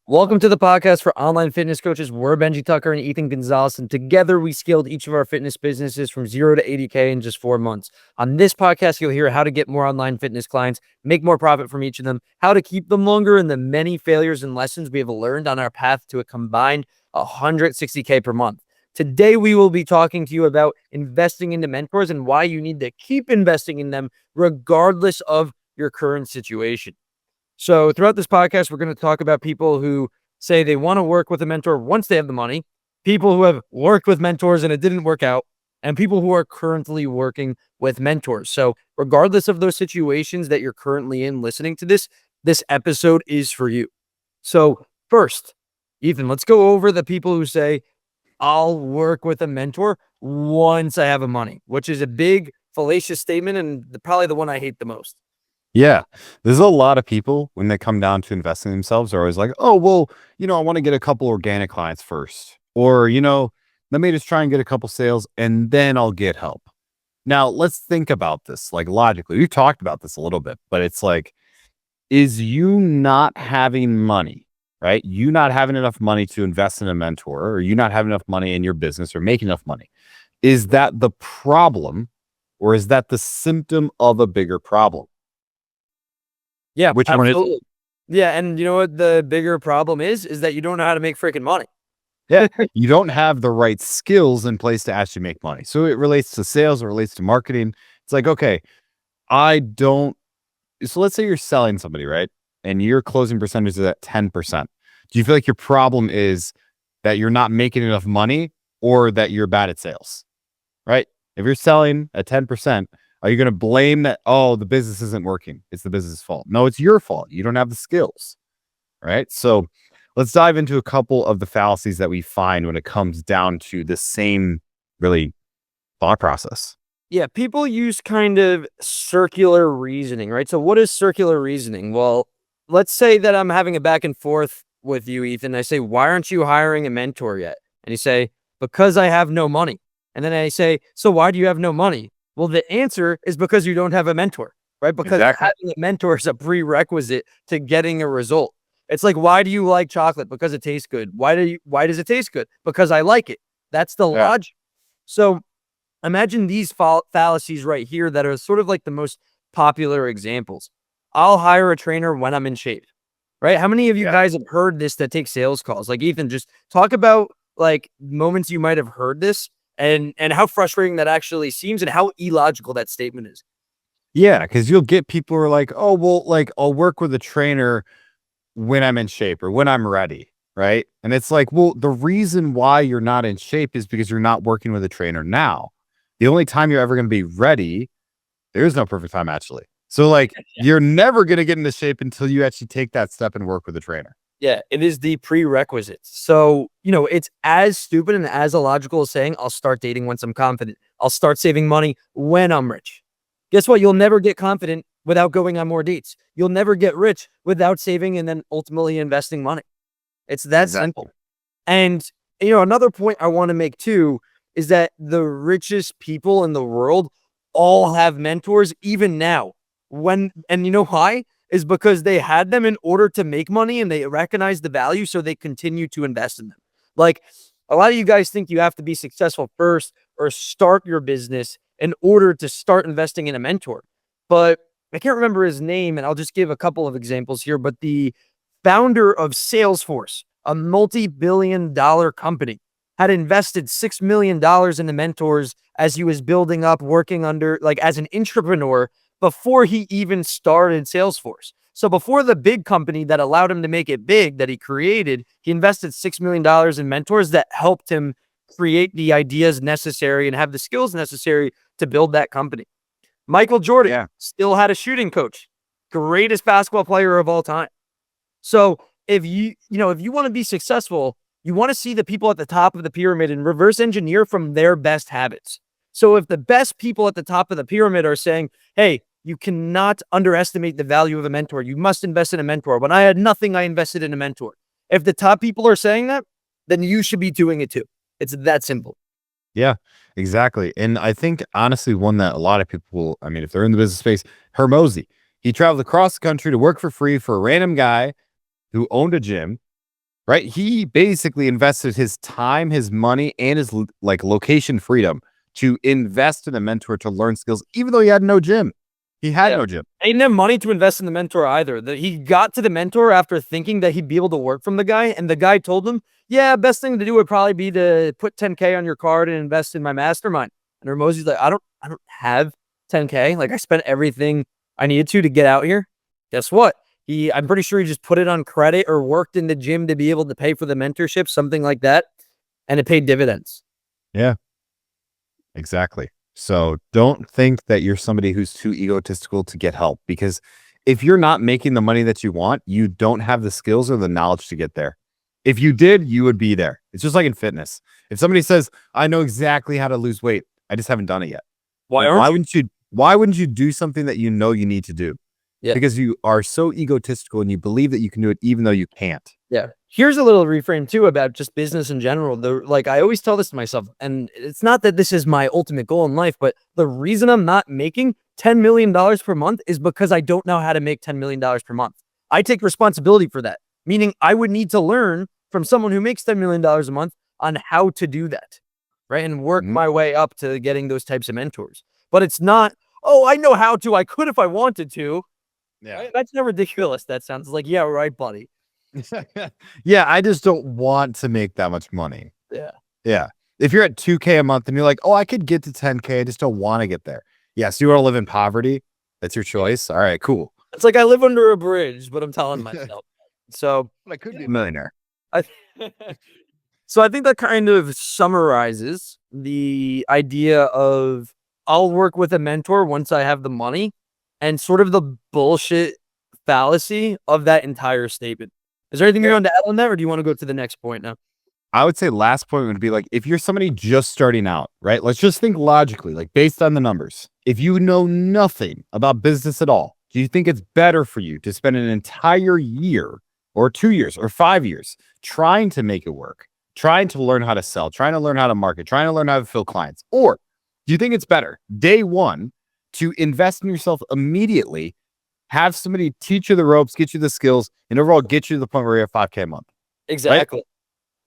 Welcome to the podcast for online fitness coaches. We're Benji Tucker and Ethan Gonzalez, and together we scaled each of our fitness businesses from 0 to 80K in just 4 months. On this podcast, you'll hear how to get more online fitness clients, make more profit from each of them, how to keep them longer, and the many failures and lessons we have learned on our path to a combined 160K per month. Today, we will be talking to you about investing into mentors and why you need to keep investing in them regardless of your current situation. So throughout this podcast, we're going to talk about people who say they want to work with a mentor once they have the money, people who have worked with mentors and it didn't work out, and people who are currently working with mentors. So regardless of those situations that you're currently in listening to this episode is for you. So first, Ethan, let's go over the people who say, I'll work with a mentor once I have the money, which is a big fallacious statement and probably the one I hate the most. Yeah, there's a lot of people when they come down to investing in themselves are always like, oh, well, I want to get a couple organic clients first. Or, let me just try and get a couple sales and then I'll get help. Now, let's think about this like logically. We've talked about this a little bit, but it's like, is you not having money, right? You not having enough money to invest in a mentor, or you not having enough money in your business or make enough money. Is that the problem, or is that the symptom of a bigger problem? Yeah, Which absolutely. one is it? Yeah, and you know what the bigger problem is that you don't know how to make freaking money. Yeah, you don't have the right skills in place to actually make money. So it relates to sales, it relates to marketing. It's like, okay, so let's say you're selling somebody, right? And your closing percentage is at 10%. Do you feel like your problem is that you're not making enough money or that you're bad at sales, right? If you're selling at 10%, are you going to blame that, oh, the business isn't working? It's the business's fault. No, it's your fault. You don't have the skills, right? So let's dive into a couple of the fallacies that we find when it comes down to the same really thought process. Yeah, people use kind of circular reasoning, right? So what is circular reasoning? Well, let's say that I'm having a back and forth with you, Ethan. I say, why aren't you hiring a mentor yet? And you say, because I have no money. And then I say, so why do you have no money? Well, the answer is because you don't have a mentor, right? Because Exactly. having a mentor is a prerequisite to getting a result. It's like, why do you like chocolate? Because it tastes good. Why does it taste good? Because I like it. That's the Yeah. logic. So imagine these fallacies right here that are sort of like the most popular examples. I'll hire a trainer when I'm in shape, right? How many of you Yeah. guys have heard this that take sales calls? Like Ethan, just talk about like moments you might have heard this and how frustrating that actually seems and how illogical that statement is. Yeah. Because you'll get people who are like, oh, well, like I'll work with a trainer when I'm in shape or when I'm ready. Right. And it's like, well, the reason why you're not in shape is because you're not working with a trainer now. The only time you're ever going to be ready, there is no perfect time actually. So like you're never going to get into shape until you actually take that step and work with a trainer. Yeah, it is the prerequisites. So, it's as stupid and as illogical as saying, I'll start dating once I'm confident. I'll start saving money when I'm rich. Guess what? You'll never get confident without going on more dates. You'll never get rich without saving and then ultimately investing money. It's that simple. And, another point I want to make too is that the richest people in the world all have mentors, even now. And you know why? Is because they had them in order to make money and they recognize the value, so they continue to invest in them. Like a lot of you guys think you have to be successful first or start your business in order to start investing in a mentor. But I can't remember his name, and I'll just give a couple of examples here. But the founder of Salesforce, a multi-billion-dollar company, had invested $6 million into mentors as he was building up, working under, like as an entrepreneur before he even started Salesforce. So before the big company that allowed him to make it big that he created, he invested $6 million in mentors that helped him create the ideas necessary and have the skills necessary to build that company. Michael Jordan still had a shooting coach, greatest basketball player of all time. So if you want to be successful, you want to see the people at the top of the pyramid and reverse engineer from their best habits. So if the best people at the top of the pyramid are saying, hey, you cannot underestimate the value of a mentor. You must invest in a mentor. When I had nothing, I invested in a mentor. If the top people are saying that, then you should be doing it too. It's that simple. Yeah, exactly. And I think honestly, one that a lot of people, I mean, if they're in the business space, Hermosi, he traveled across the country to work for free for a random guy who owned a gym. right? He basically invested his time, his money, and his like location freedom to invest in a mentor to learn skills, even though he had no gym. He had Yeah. no gym. He didn't have money to invest in the mentor either. He got to the mentor after thinking that he'd be able to work from the guy, and the guy told him, "Yeah, best thing to do would probably be to put 10K on your card and invest in my mastermind." And Hormozi's like, I don't have 10K. Like I spent everything I needed to get out here. Guess what? I'm pretty sure he just put it on credit or worked in the gym to be able to pay for the mentorship, something like that, and it paid dividends. Yeah, exactly. So don't think that you're somebody who's too egotistical to get help, because if you're not making the money that you want, you don't have the skills or the knowledge to get there. If you did, you would be there. It's just like in fitness. If somebody says, I know exactly how to lose weight, I just haven't done it yet. Why Like, aren't you? why wouldn't you do something that you know you need to do? Yeah. Because you are so egotistical and you believe that you can do it even though you can't. Yeah. Here's a little reframe too about just business in general. Like I always tell this to myself, and it's not that this is my ultimate goal in life, but the reason I'm not making $10 million per month is because I don't know how to make $10 million per month. I take responsibility for that, meaning I would need to learn from someone who makes $10 million a month on how to do that, right? And work my way up to getting those types of mentors. But it's not, oh, I know how to, I could if I wanted to. Yeah. Right? That's not ridiculous. That sounds like, yeah, right, buddy. Yeah, I just don't want to make that much money. Yeah. Yeah. If you're at 2K a month and you're like, oh, I could get to 10K, I just don't want to get there. Yes, you want to live in poverty. That's your choice. All right, cool. It's like I live under a bridge, but I'm telling myself. So I could be a millionaire. I so I think that kind of summarizes the idea of I'll work with a mentor once I have the money and sort of the bullshit fallacy of that entire statement. Is there anything you want to add on that, or do you want to go to the next point now? I would say last point would be like, if you're somebody just starting out, right? Let's just think logically, like based on the numbers. If you know nothing about business at all, do you think it's better for you to spend an entire year or 2 years or 5 years trying to make it work, trying to learn how to sell, trying to learn how to market, trying to learn how to fill clients? Or do you think it's better day one to invest in yourself immediately, have somebody teach you the ropes, get you the skills, and overall get you to the point where you have 5K a month? Exactly. Right?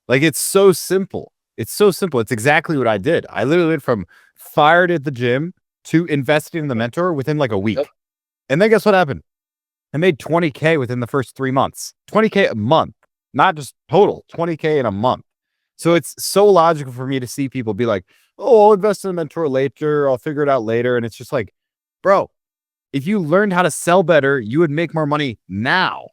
Like, it's so simple. It's so simple. It's exactly what I did. I literally went from fired at the gym to investing in the mentor within like a week. Yep. And then guess what happened? I made 20K within the first 3 months. 20K a month, not just total, 20K in a month. So it's so logical for me to see people be like, oh, I'll invest in a mentor later. I'll figure it out later. And it's just like, bro, if you learned how to sell better, you would make more money now.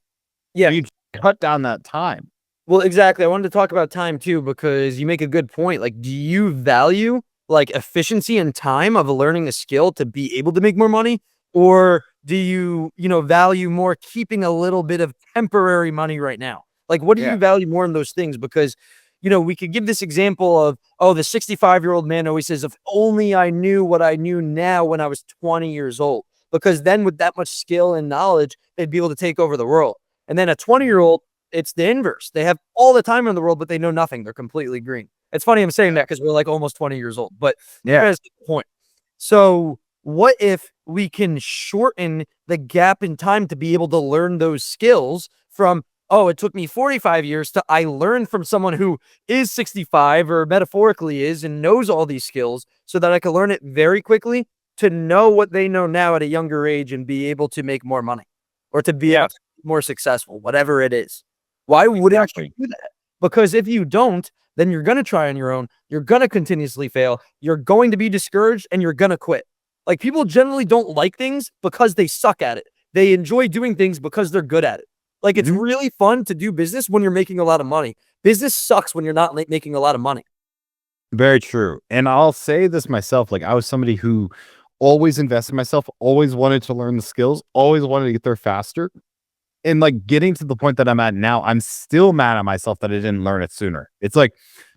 Yeah. So you cut down that time. Well, exactly. I wanted to talk about time too, because you make a good point. Like, do you value like efficiency and time of learning a skill to be able to make more money? Or do you, value more keeping a little bit of temporary money right now? Like, what do you value more in those things? Because, we could give this example of, oh, the 65-year-old man always says, if only I knew what I knew now when I was 20 years old, because then with that much skill and knowledge, they'd be able to take over the world. And then a 20-year-old, it's the inverse. They have all the time in the world, but they know nothing. They're completely green. It's funny I'm saying that because we're like almost 20 years old, but that's the point. So what if we can shorten the gap in time to be able to learn those skills from, oh, it took me 45 years to I learned from someone who is 65 or metaphorically is and knows all these skills so that I can learn it very quickly to know what they know now at a younger age and be able to make more money or to be more successful, whatever it is. Why wouldn't you do that? Because if you don't, then you're going to try on your own. You're going to continuously fail. You're going to be discouraged and you're going to quit. Like, people generally don't like things because they suck at it. They enjoy doing things because they're good at it. Like, it's really fun to do business when you're making a lot of money. Business sucks when you're not making a lot of money. Very true. And I'll say this myself. Like, I was somebody who always invested in myself, always wanted to learn the skills, always wanted to get there faster. And like getting to the point that I'm at now, I'm still mad at myself that I didn't learn it sooner. It's like,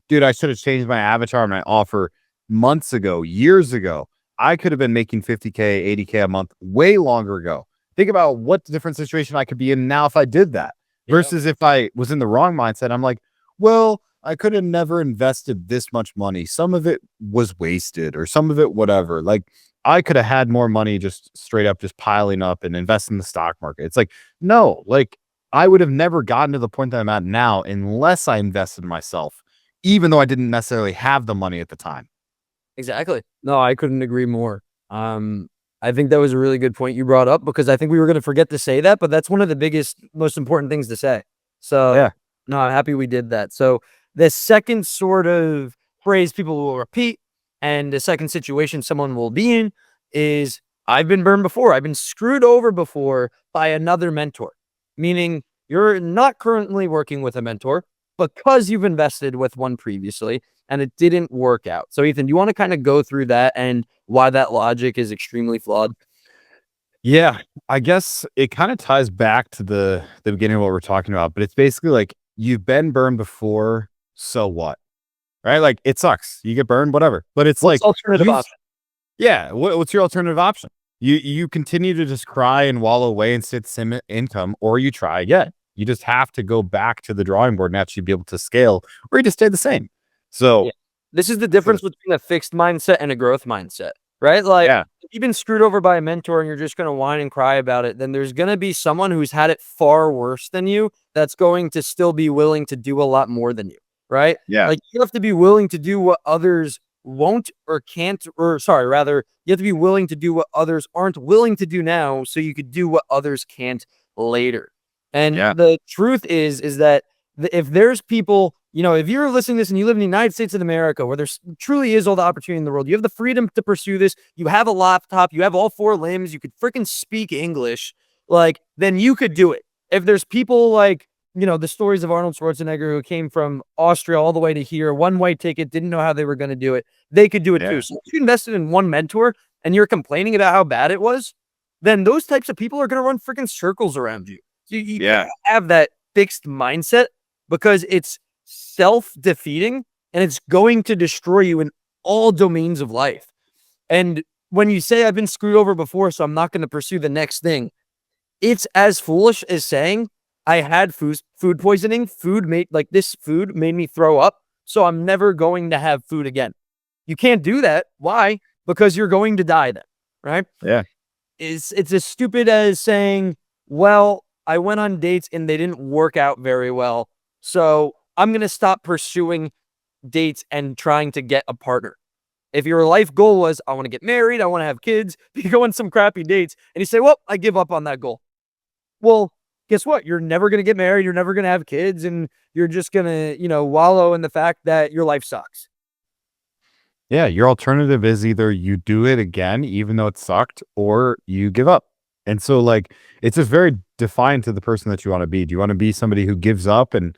dude, I should have changed my avatar and my offer months ago, years ago. I could have been making 50K, 80K a month way longer ago. Think about what different situation I could be in now if I did that versus if I was in the wrong mindset. I'm like, well, I could have never invested this much money. Some of it was wasted or some of it, whatever. Like, I could have had more money just straight up just piling up and invest in the stock market. It's like, no, like I would have never gotten to the point that I'm at now unless I invested in myself, even though I didn't necessarily have the money at the time. Exactly. No, I couldn't agree more. I think that was a really good point you brought up because I think we were going to forget to say that, but that's one of the biggest, most important things to say. So, Yeah. no, I'm happy we did that. So, the second sort of phrase people will repeat and the second situation someone will be in is I've been burned before. I've been screwed over before by another mentor, meaning you're not currently working with a mentor because you've invested with one previously and it didn't work out. So, Ethan, do you want to kind of go through that and why that logic is extremely flawed? Yeah, I guess it kind of ties back to the beginning of what we're talking about, but it's basically like you've been burned before, so what? Right? Like it sucks. You get burned, whatever. But it's What's like alternative you option? yeah, what's your alternative option? You continue to just cry and wallow away and sit sim income, or you try again. You just have to go back to the drawing board and actually be able to scale, or you just stay the same. So Yeah. This is the for the difference between a fixed mindset and a growth mindset, right? Like, yeah, if you've been screwed over by a mentor and you're just going to whine and cry about it, then there's going to be someone who's had it far worse than you that's going to still be willing to do a lot more than you, right? yeah, Like, you have to be willing to do what others won't or can't, or sorry, rather, you have to be willing to do what others aren't willing to do now so you could do what others can't later. And yeah, the truth is that if there's people, if you're listening to this and you live in the United States of America where there's truly is all the opportunity in the world, you have the freedom to pursue this, you have a laptop, you have all four limbs, you could freaking speak English, like, then you could do it. If there's people like, the stories of Arnold Schwarzenegger who came from Austria all the way to here, one way ticket, didn't know how they were going to do it, they could do it too. yeah, So if you invested in one mentor and you're complaining about how bad it was, then those types of people are going to run freaking circles around you. You yeah, can't have that fixed mindset because it's self-defeating and it's going to destroy you in all domains of life. And when you say I've been screwed over before, so I'm not going to pursue the next thing, it's as foolish as saying I had food poisoning, this food made me throw up, so I'm never going to have food again. You can't do that. Why? Because you're going to die then, right? yeah, It's as stupid as saying, well, I went on dates and they didn't work out very well. So I'm going to stop pursuing dates and trying to get a partner. If your life goal was, I want to get married, I want to have kids, you go on some crappy dates and you say, well, I give up on that goal. Well, guess what? You're never going to get married. You're never going to have kids. And you're just going to, wallow in the fact that your life sucks. yeah. Your alternative is either you do it again, even though it sucked, or you give up. And so, like, it's just very defined to the person that you want to be. Do you want to be somebody who gives up and,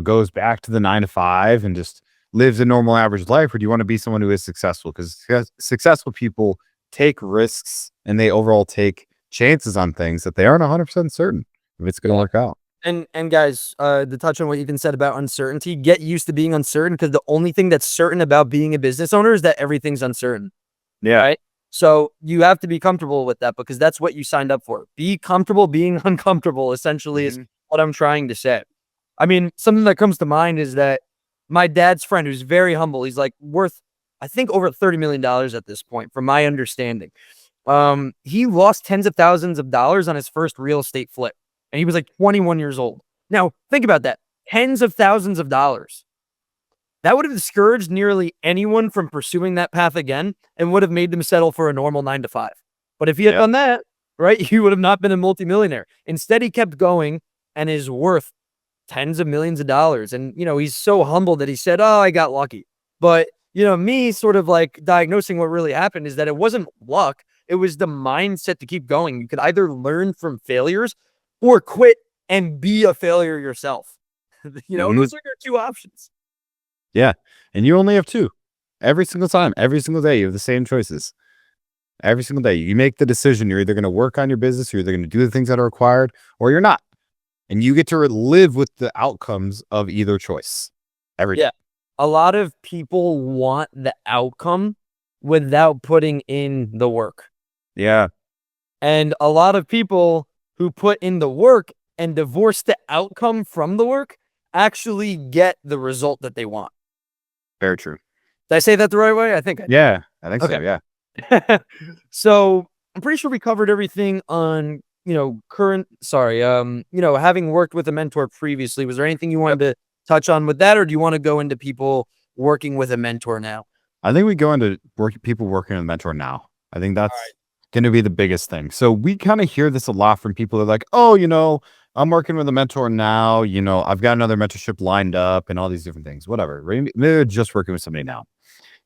goes back to the 9 to 5 and just lives a normal average life? Or do you want to be someone who is successful? Because successful people take risks and they overall take chances on things that they aren't 100% certain if it's going to Yeah. work out. And guys, to touch on what Ethan said about uncertainty, get used to being uncertain because the only thing that's certain about being a business owner is that everything's uncertain, Yeah. right? So you have to be comfortable with that because that's what you signed up for. Be comfortable being uncomfortable, essentially, is Mhm. what I'm trying to say. I mean, something that comes to mind is that my dad's friend, who's very humble, he's like worth, I think, over $30 million at this point, from my understanding. He lost tens of thousands of dollars on his first real estate flip, and he was like 21 years old. Now, think about that. Tens of thousands of dollars. That would have discouraged nearly anyone from pursuing that path again and would have made them settle for a normal 9 to 5. But if he had Yeah. done that, right, he would have not been a multimillionaire. Instead, he kept going and is worth tens of millions of dollars. And, he's so humble that he said, oh, I got lucky. But, me sort of like diagnosing what really happened is that it wasn't luck. It was the mindset to keep going. You could either learn from failures or quit and be a failure yourself. Mhm. Those are your two options. Yeah. And you only have two every single time, every single day. You have the same choices every single day. You make the decision. You're either going to work on your business, you're either going to do the things that are required, or you're not. And you get to live with the outcomes of either choice every day. Yeah. A lot of people want the outcome without putting in the work. Yeah. And a lot of people who put in the work and divorce the outcome from the work actually get the result that they want. Very true. Did I say that the right way? I think I did. Yeah. I think so. Okay. Yeah. So I'm pretty sure we covered everything on, having worked with a mentor previously, was there anything you wanted to touch on with that, or do you want to go into people working with a mentor now? I think we go into people working with a mentor now. I think All right. that's going to be the biggest thing. So we kind of hear this a lot from people that are like, oh, I'm working with a mentor now. I've got another mentorship lined up and all these different things, whatever. Right? Maybe they're just working with somebody now.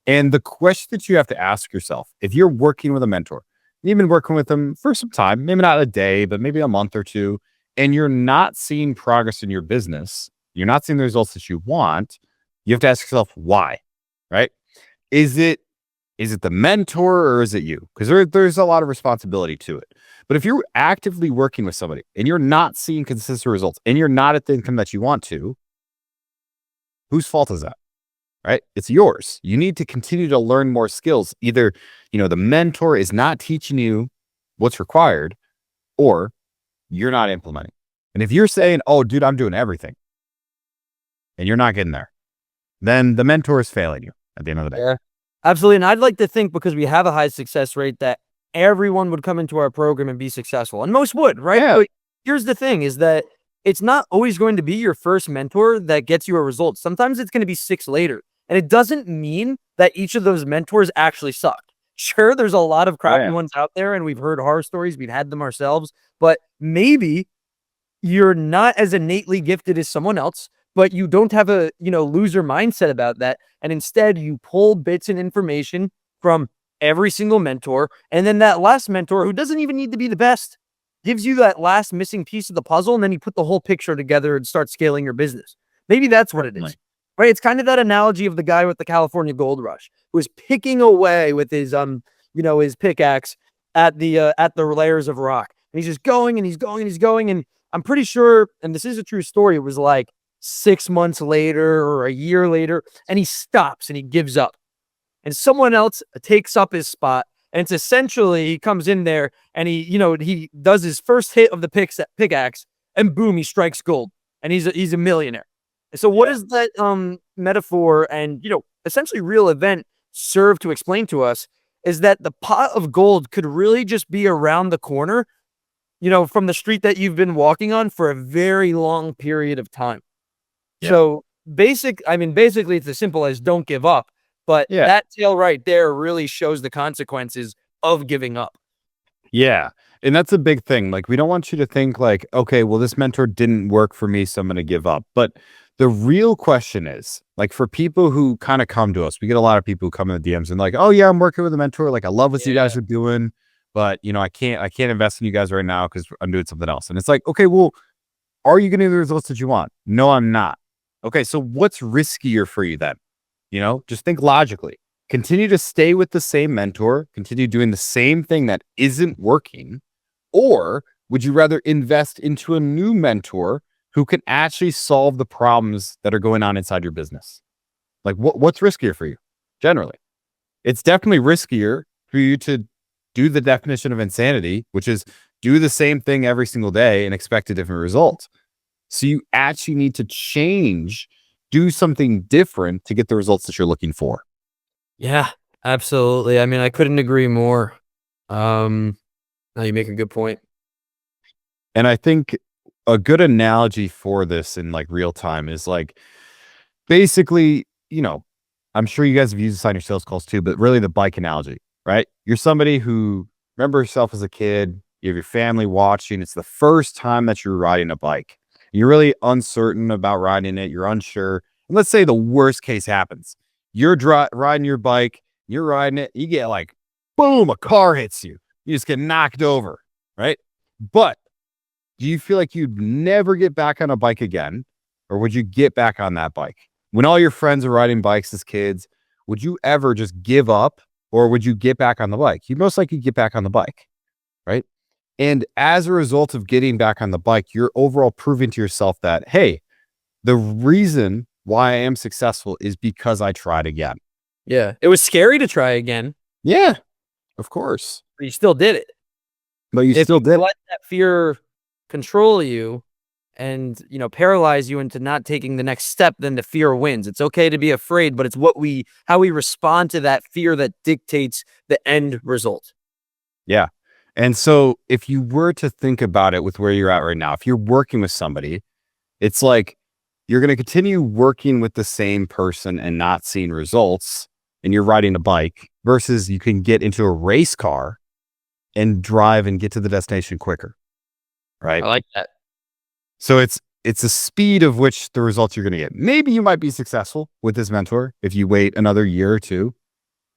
And the question that you have to ask yourself, if you're working with a mentor, you've been working with them for some time, maybe not a day, but maybe a month or two, and you're not seeing progress in your business, you're not seeing the results that you want, you have to ask yourself why, right? Is it the mentor or is it you? Because there's a lot of responsibility to it. But if you're actively working with somebody and you're not seeing consistent results and you're not at the income that you want to, whose fault is that? Right? It's yours. You need to continue to learn more skills. Either, the mentor is not teaching you what's required or you're not implementing. And if you're saying, oh, dude, I'm doing everything and you're not getting there, then the mentor is failing you at the end of the day. Yeah, absolutely. And I'd like to think, because we have a high success rate, that everyone would come into our program and be successful. And most would, right? Yeah. But here's the thing, is that it's not always going to be your first mentor that gets you a result. Sometimes it's going to be 6 later. And it doesn't mean that each of those mentors actually sucked. Sure, there's a lot of crappy ones out there, and we've heard horror stories. We've had them ourselves. But maybe you're not as innately gifted as someone else, but you don't have a, loser mindset about that. And instead you pull bits and information from every single mentor. And then that last mentor, who doesn't even need to be the best, gives you that last missing piece of the puzzle. And then you put the whole picture together and start scaling your business. Maybe that's what it is, right? It's kind of that analogy of the guy with the California gold rush who was picking away with his, his pickaxe at the layers of rock. And he's just going and he's going and he's going. And I'm pretty sure, and this is a true story, it was like 6 months later or a year later, and he stops and he gives up. And someone else takes up his spot. And it's essentially, he comes in there and he does his first hit of the pickaxe, and boom, he strikes gold. And he's a millionaire. And so what does that metaphor and essentially real event serve to explain to us is that the pot of gold could really just be around the corner, from the street that you've been walking on for a very long period of time. Yeah. So basically it's as simple as don't give up, but that tale right there really shows the consequences of giving up. Yeah. And that's a big thing. Like, we don't want you to think like, okay, well, this mentor didn't work for me, so I'm going to give up. But the real question is, like, for people who kind of come to us, we get a lot of people who come in the DMs and like, oh yeah, I'm working with a mentor. Like, I love what you guys are doing, but I can't invest in you guys right now because I'm doing something else. And it's like, okay, well, are you getting the results that you want? No, I'm not. Okay, so what's riskier for you then? Just think logically. Continue to stay with the same mentor, continue doing the same thing that isn't working, or would you rather invest into a new mentor who can actually solve the problems that are going on inside your business? Like, what's riskier for you? Generally, it's definitely riskier for you to do the definition of insanity, which is do the same thing every single day and expect a different result. So you actually need to change, do something different to get the results that you're looking for. Yeah, absolutely. I mean, I couldn't agree more. No, you make a good point. And I think a good analogy for this in like real time is like, basically, I'm sure you guys have used this on your sales calls too, but really the bike analogy, right? You're somebody who remember yourself as a kid, you have your family watching. It's the first time that you're riding a bike. You're really uncertain about riding it. You're unsure. And let's say the worst case happens. You're riding your bike, you're riding it, you get like, boom, a car hits you. You just get knocked over, right? But do you feel like you'd never get back on a bike again? Or would you get back on that bike? When all your friends are riding bikes as kids, would you ever just give up, or would you get back on the bike? You'd most likely get back on the bike, right? And as a result of getting back on the bike, you're overall proving to yourself that, hey, the reason why I am successful is because I tried again. Yeah. It was scary to try again. Yeah, of course. But you still did it. But you still did. Let that fear control you and, paralyze you into not taking the next step, then the fear wins. It's okay to be afraid, but it's how we respond to that fear that dictates the end result. Yeah. And so if you were to think about it with where you're at right now, if you're working with somebody, it's like you're going to continue working with the same person and not seeing results, and you're riding a bike, versus you can get into a race car and drive and get to the destination quicker. Right. I like that. So it's the speed of which the results you're going to get. Maybe you might be successful with this mentor if you wait another year or two,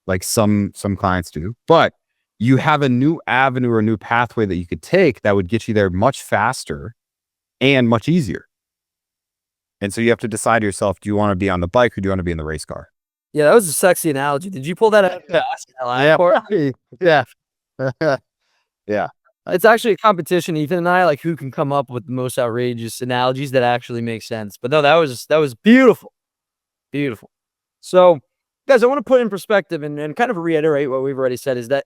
like some clients do, but you have a new avenue or a new pathway that you could take that would get you there much faster and much easier. And so you have to decide to yourself, do you want to be on the bike or do you want to be in the race car? Yeah, that was a sexy analogy. Did you pull that out? Yeah. Yeah. It's actually a competition, Ethan and I, like who can come up with the most outrageous analogies that actually make sense. But no, that was beautiful. Beautiful. So, guys, I want to put in perspective and kind of reiterate what we've already said is that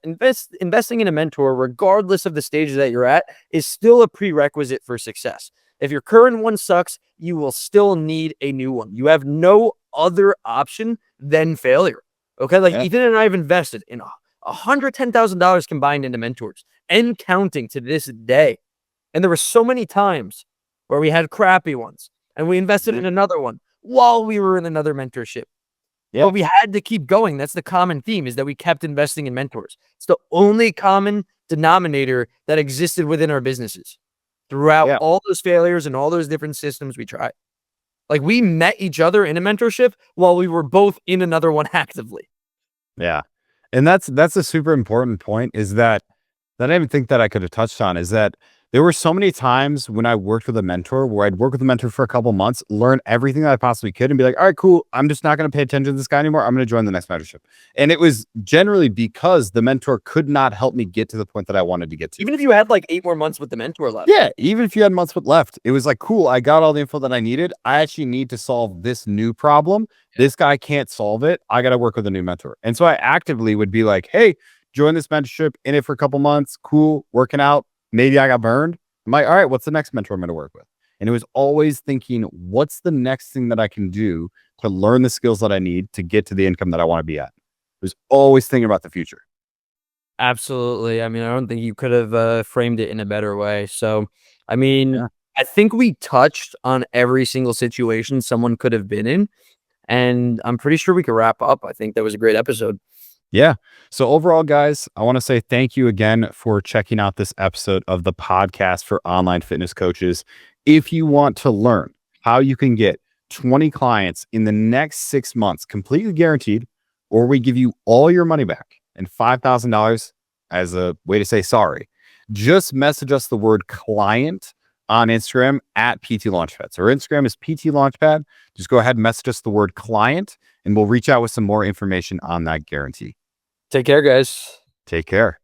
investing in a mentor, regardless of the stage that you're at, is still a prerequisite for success. If your current one sucks, you will still need a new one. You have no other option than failure. Okay. Like Yeah. Ethan and I have invested in $110,000 combined into mentors and counting to this day. And there were so many times where we had crappy ones and we invested in another one while we were in another mentorship. Yeah. But we had to keep going. That's the common theme, is that we kept investing in mentors. It's the only common denominator that existed within our businesses throughout all those failures and all those different systems we tried. Like we met each other in a mentorship while we were both in another one actively. Yeah. And that's a super important point, is that I didn't even think that I could have touched on, is that there were so many times when I worked with a mentor where I'd work with a mentor for a couple months, learn everything that I possibly could and be like, all right, cool. I'm just not going to pay attention to this guy anymore. I'm going to join the next mentorship. And it was generally because the mentor could not help me get to the point that I wanted to get to. Even if you had like 8 more months with the mentor left. Yeah. Even if you had months with left, it was like, cool. I got all the info that I needed. I actually need to solve this new problem. This guy can't solve it. I got to work with a new mentor. And so I actively would be like, hey, join this mentorship, in it for a couple months. Cool. Working out. Maybe I got burned. I'm like, all right, what's the next mentor I'm going to work with? And it was always thinking, what's the next thing that I can do to learn the skills that I need to get to the income that I want to be at? It was always thinking about the future. Absolutely. I mean, I don't think you could have framed it in a better way. So, I mean, I think we touched on every single situation someone could have been in, and I'm pretty sure we could wrap up. I think that was a great episode. Yeah. So overall, guys, I want to say thank you again for checking out this episode of the podcast for online fitness coaches. If you want to learn how you can get 20 clients in the next 6 months, completely guaranteed, or we give you all your money back and $5,000 as a way to say sorry, just message us the word client on Instagram at PT Launchpad. So our Instagram is PT Launchpad. Just go ahead and message us the word client and we'll reach out with some more information on that guarantee. Take care, guys. Take care.